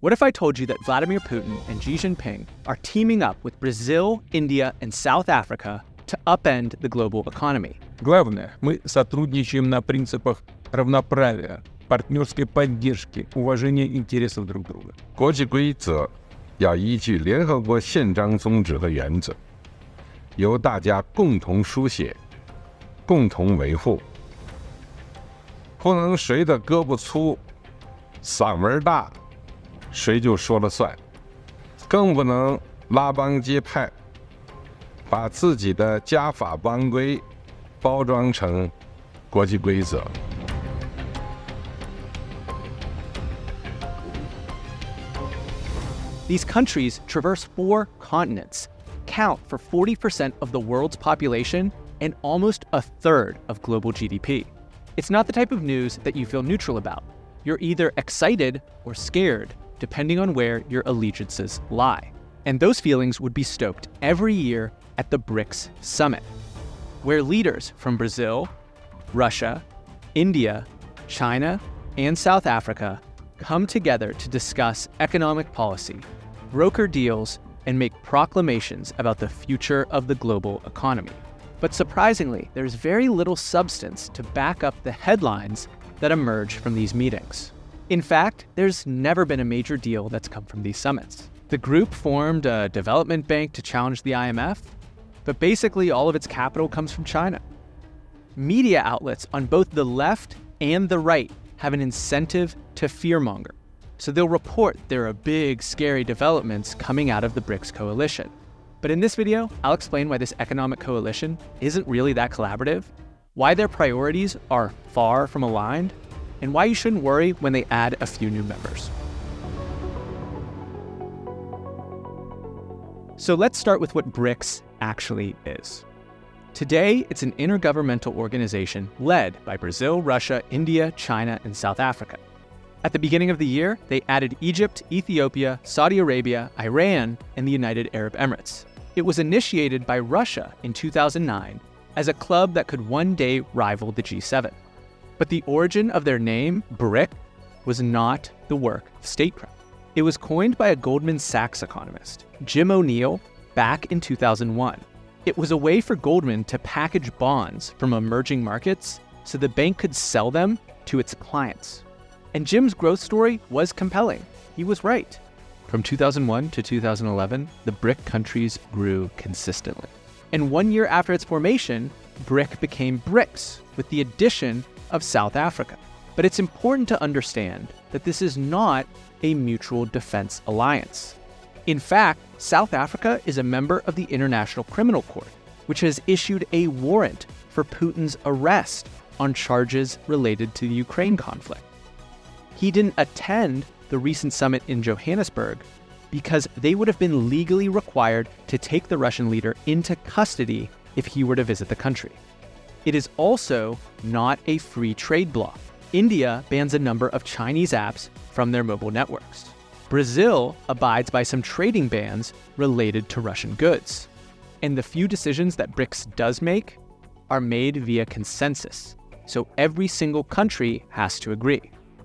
What if I told you that Vladimir Putin and Xi Jinping are teaming up with Brazil, India, and South Africa to upend the global economy? Главное, мы сотрудничаем на принципах равноправия, партнерской поддержки, уважения интересов друг друга. 国际规则要依据联合国宪章宗旨和原则，由大家共同书写、共同维护，不能谁的胳膊粗、嗓门大，谁就说了算，更不能拉帮结派，把自己的家法帮规包装成国际规则。These countries traverse 4 continents, count for 40% of the world's population, and almost a third of global GDP. It's not the type of news that you feel neutral about. You're either excited or scared, depending on where your allegiances lie. And those feelings would be stoked every year at the BRICS Summit, where leaders from Brazil, Russia, India, China, and South Africa come together to discuss economic policy, broker deals, and make proclamations about the future of the global economy. But surprisingly, there's very little substance to back up the headlines that emerge from these meetings. In fact, there's never been a major deal that's come from these summits. The group formed a development bank to challenge the IMF, but basically all of its capital comes from China. Media outlets on both the left and the right have an incentive to fearmonger, so they'll report there are big, scary developments coming out of the BRICS coalition. But in this video, I'll explain why this economic coalition isn't really that collaborative, why their priorities are far from aligned, and why you shouldn't worry when they add a few new members. So let's start with what BRICS actually is. Today, it's an intergovernmental organization led by Brazil, Russia, India, China, and South Africa. At the beginning of the year, they added Egypt, Ethiopia, Saudi Arabia, Iran, and the United Arab Emirates. It was initiated by Russia in 2009 as a club that could one day rival the G7. But the origin of their name, BRIC, was not the work of statecraft. It was coined by a Goldman Sachs economist, Jim O'Neill, back in 2001. It was a way for Goldman to package bonds from emerging markets so the bank could sell them to its clients. And Jim's growth story was compelling. He was right. From 2001 to 2011, the BRIC countries grew consistently. And 1 year after its formation, BRIC became BRICS with the addition of South Africa. But it's important to understand that this is not a mutual defense alliance. In fact, South Africa is a member of the International Criminal Court, which has issued a warrant for Putin's arrest on charges related to the Ukraine conflict. He didn't attend the recent summit in Johannesburg because they would have been legally required to take the Russian leader into custody if he were to visit the country. It is also not a free trade bloc. India bans a number of Chinese apps from their mobile networks. Brazil abides by some trading bans related to Russian goods. And the few decisions that BRICS does make are made via consensus, so every single country has to agree.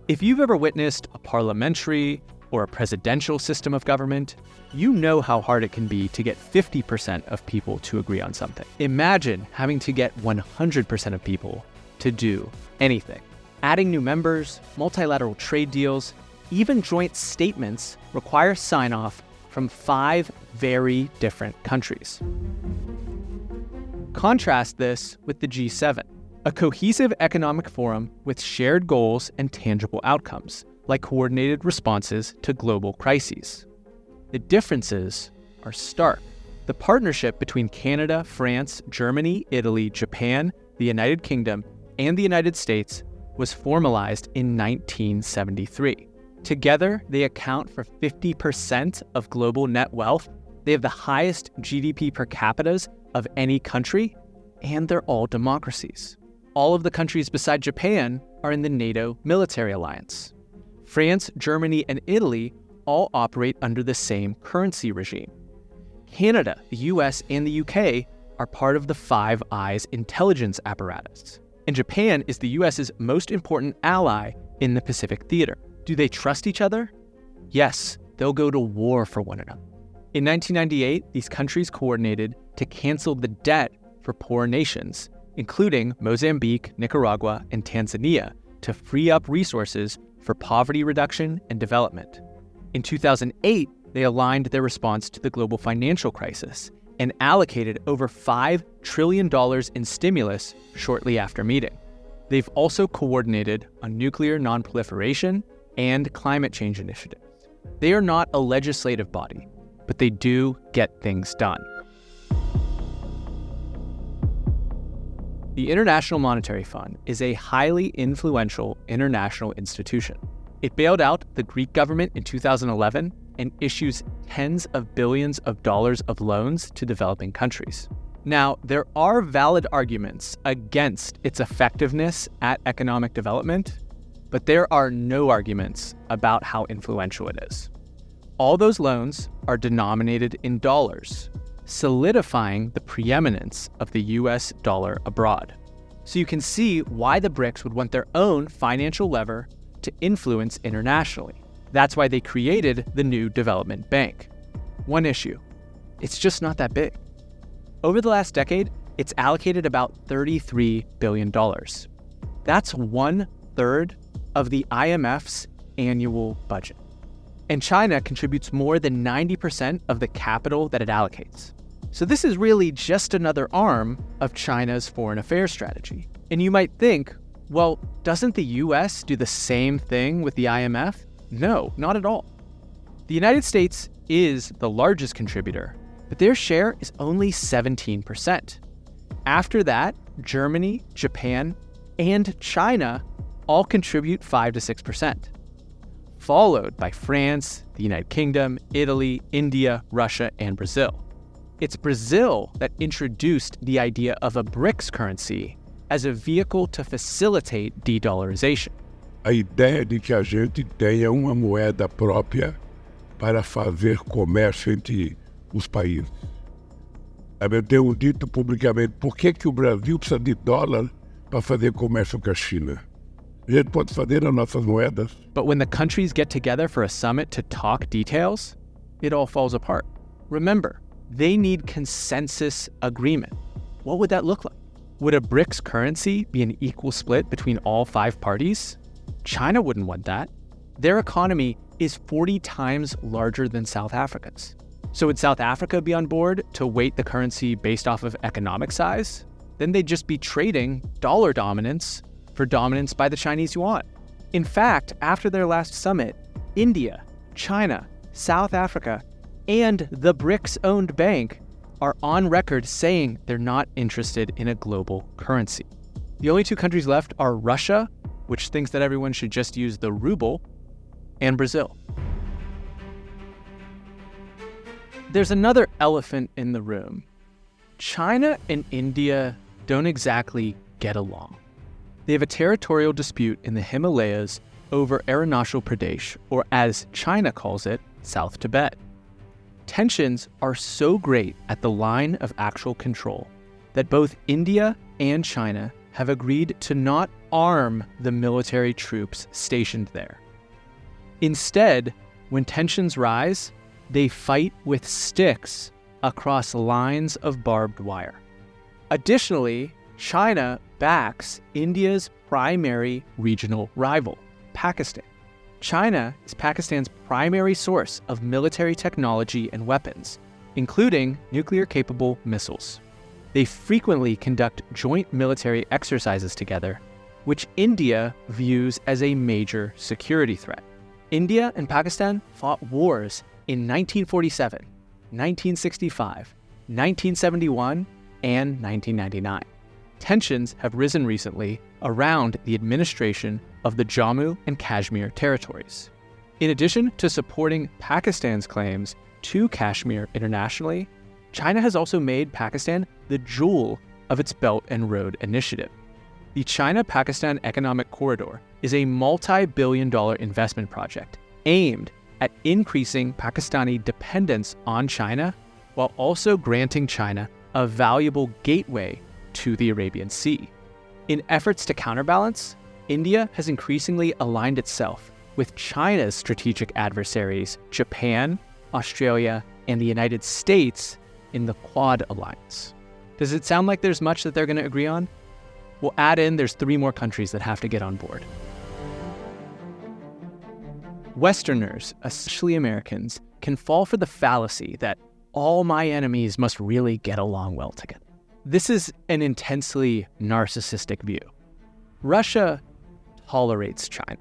If you've ever witnessed a parliamentary or a presidential system of government, you know how hard it can be to get 50% of people to agree on something. Imagine having to get 100% of people to do anything. Adding new members, multilateral trade deals, even joint statements require sign-off from 5 very different countries. Contrast this with the G7, a cohesive economic forum with shared goals and tangible outcomes, like coordinated responses to global crises. The differences are stark. The partnership between Canada, France, Germany, Italy, Japan, the United Kingdom, and the United States was formalized in 1973. Together, they account for 50% of global net wealth. They have the highest GDP per capita of any country, and they're all democracies. All of the countries beside Japan are in the NATO military alliance. France, Germany, and Italy all operate under the same currency regime. Canada, the US, and the UK are part of the Five Eyes intelligence apparatus. And Japan is the US's most important ally in the Pacific theater. Do they trust each other? Yes, they'll go to war for one another. In 1998, these countries coordinated to cancel the debt for poor nations, including Mozambique, Nicaragua, and Tanzania, to free up resources for poverty reduction and development. In 2008, they aligned their response to the global financial crisis and allocated over $5 trillion in stimulus shortly after meeting. They've also coordinated on nuclear nonproliferation and climate change initiatives. They are not a legislative body, but they do get things done. The International Monetary Fund is a highly influential international institution. It bailed out the Greek government in 2011 and issues tens of billions of dollars of loans to developing countries. Now, there are valid arguments against its effectiveness at economic development, but there are no arguments about how influential it is. All those loans are denominated in dollars, solidifying the preeminence of the US dollar abroad. So you can see why the BRICS would want their own financial lever to influence internationally. That's why they created the new development bank. One issue, it's just not that big. Over the last decade, it's allocated about $33 billion. That's 1/3 of the IMF's annual budget. And China contributes more than 90% of the capital that it allocates. So this is really just another arm of China's foreign affairs strategy. And you might think, well, doesn't the US do the same thing with the IMF? No, not at all. The United States is the largest contributor, but their share is only 17%. After that, Germany, Japan, and China all contribute 5 to 6%, followed by France, the United Kingdom, Italy, India, Russia, and Brazil. It's Brazil that introduced the idea of a BRICS currency as a vehicle to facilitate de-dollarization. A ideia de que a gente tenha uma moeda própria para fazer comércio entre os países. Eu tenho dito publicamente, por que o Brasil precisa de dólar para fazer comércio com a China? A gente pode fazer as nossas moedas. But when the countries get together for a summit to talk details, it all falls apart. Remember, they need consensus agreement. What would that look like? Would a BRICS currency be an equal split between all 5 parties? China wouldn't want that. Their economy is 40 times larger than South Africa's. So would South Africa be on board to weight the currency based off of economic size? Then they'd just be trading dollar dominance for dominance by the Chinese yuan. In fact, after their last summit, India, China, South Africa, and the BRICS-owned bank are on record saying they're not interested in a global currency. The only 2 countries left are Russia, which thinks that everyone should just use the ruble, and Brazil. There's another elephant in the room. China and India don't exactly get along. They have a territorial dispute in the Himalayas over Arunachal Pradesh, or as China calls it, South Tibet. Tensions are so great at the line of actual control that both India and China have agreed to not arm the military troops stationed there. Instead, when tensions rise, they fight with sticks across lines of barbed wire. Additionally, China backs India's primary regional rival, Pakistan. China is Pakistan's primary source of military technology and weapons, including nuclear-capable missiles. They frequently conduct joint military exercises together, which India views as a major security threat. India and Pakistan fought wars in 1947, 1965, 1971, and 1999. Tensions have risen recently around the administration of the Jammu and Kashmir territories. In addition to supporting Pakistan's claims to Kashmir internationally, China has also made Pakistan the jewel of its Belt and Road Initiative. The China-Pakistan Economic Corridor is a multi-billion-dollar investment project aimed at increasing Pakistani dependence on China while also granting China a valuable gateway to the Arabian Sea. In efforts to counterbalance, India has increasingly aligned itself with China's strategic adversaries, Japan, Australia, and the United States in the Quad alliance. Does it sound like there's much that they're going to agree on? We'll add in there's 3 more countries that have to get on board. Westerners, especially Americans, can fall for the fallacy that all my enemies must really get along well together. This is an intensely narcissistic view. Russia tolerates China.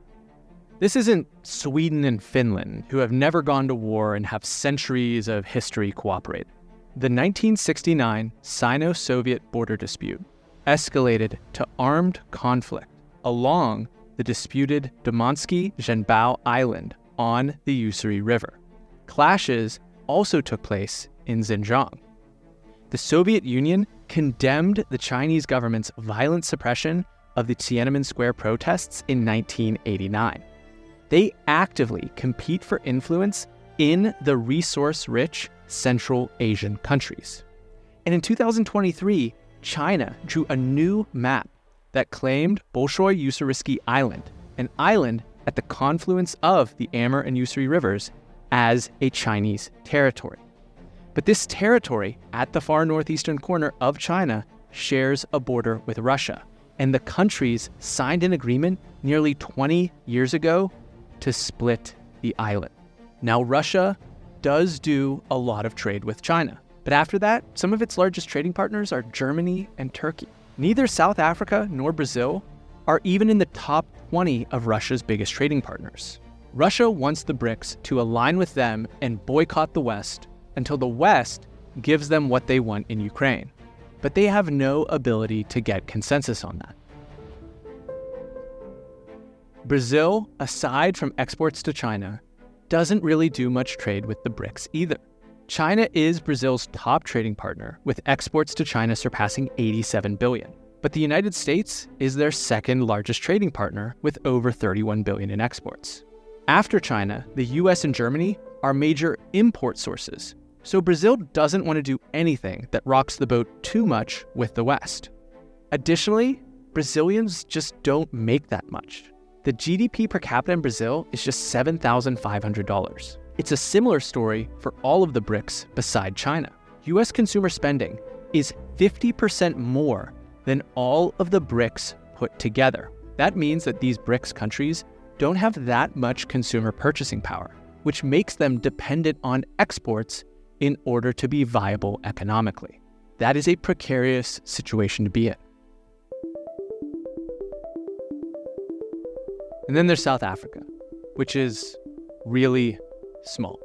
This isn't Sweden and Finland, who have never gone to war and have centuries of history cooperating. The 1969 Sino-Soviet border dispute escalated to armed conflict along the disputed Damansky-Zhenbao Island on the Ussuri River. Clashes also took place in Xinjiang. The Soviet Union condemned the Chinese government's violent suppression of the Tiananmen Square protests in 1989. They actively compete for influence in the resource-rich Central Asian countries. And in 2023, China drew a new map that claimed Bolshoi Ussuriski Island, an island at the confluence of the Amur and Ussuri rivers, as a Chinese territory. But this territory at the far northeastern corner of China shares a border with Russia, and the countries signed an agreement nearly 20 years ago to split the island. Now, Russia does do a lot of trade with China, but after that, some of its largest trading partners are Germany and Turkey. Neither South Africa nor Brazil are even in the top 20 of Russia's biggest trading partners. Russia wants the BRICS to align with them and boycott the West until the West gives them what they want in Ukraine. But they have no ability to get consensus on that. Brazil, aside from exports to China, doesn't really do much trade with the BRICS either. China is Brazil's top trading partner, with exports to China surpassing $87 billion. But the United States is their second largest trading partner, with over $31 billion in exports. After China, the US and Germany are major import sources, so Brazil doesn't want to do anything that rocks the boat too much with the West. Additionally, Brazilians just don't make that much. The GDP per capita in Brazil is just $7,500. It's a similar story for all of the BRICS beside China. US consumer spending is 50% more than all of the BRICS put together. That means that these BRICS countries don't have that much consumer purchasing power, which makes them dependent on exports in order to be viable economically. That is a precarious situation to be in. And then there's South Africa, which is really small.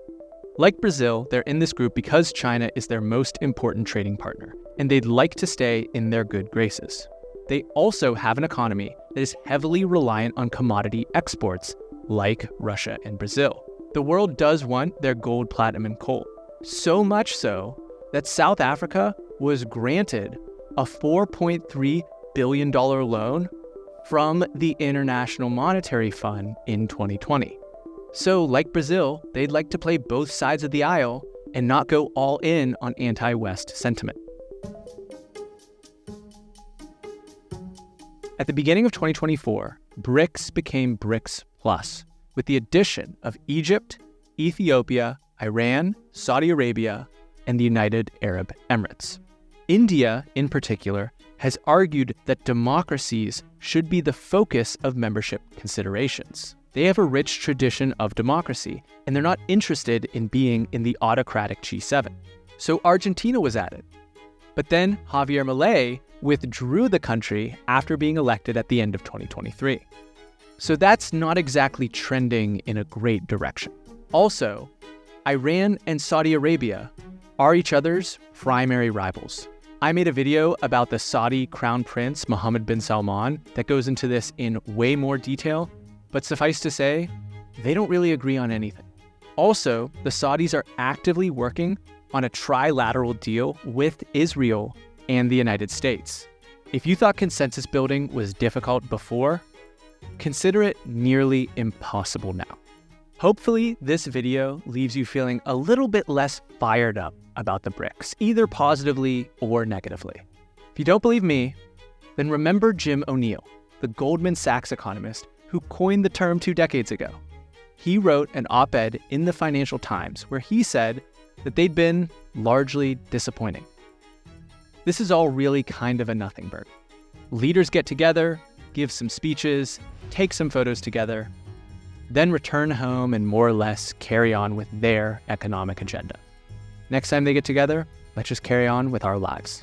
Like Brazil, they're in this group because China is their most important trading partner, and they'd like to stay in their good graces. They also have an economy that is heavily reliant on commodity exports, like Russia and Brazil. The world does want their gold, platinum, and coal. So much so that South Africa was granted a $4.3 billion loan from the International Monetary Fund in 2020. So, like Brazil, they'd like to play both sides of the aisle and not go all in on anti-West sentiment. At the beginning of 2024, BRICS became BRICS Plus, with the addition of Egypt, Ethiopia, Iran, Saudi Arabia, and the United Arab Emirates. India, in particular, has argued that democracies should be the focus of membership considerations. They have a rich tradition of democracy, and they're not interested in being in the autocratic G7. So Argentina was added. But then Javier Milei withdrew the country after being elected at the end of 2023. So that's not exactly trending in a great direction. Also, Iran and Saudi Arabia are each other's primary rivals. I made a video about the Saudi Crown Prince Mohammed bin Salman that goes into this in way more detail, but suffice to say, they don't really agree on anything. Also, the Saudis are actively working on a trilateral deal with Israel and the United States. If you thought consensus building was difficult before, consider it nearly impossible now. Hopefully, this video leaves you feeling a little bit less fired up about the BRICS, either positively or negatively. If you don't believe me, then remember Jim O'Neill, the Goldman Sachs economist who coined the term 2 decades ago. he wrote an op-ed in the Financial Times where he said that they'd been largely disappointing. This is all really kind of a nothing burger. Leaders get together, give some speeches, take some photos together, then return home and more or less carry on with their economic agenda. Next time they get together, let's just carry on with our lives.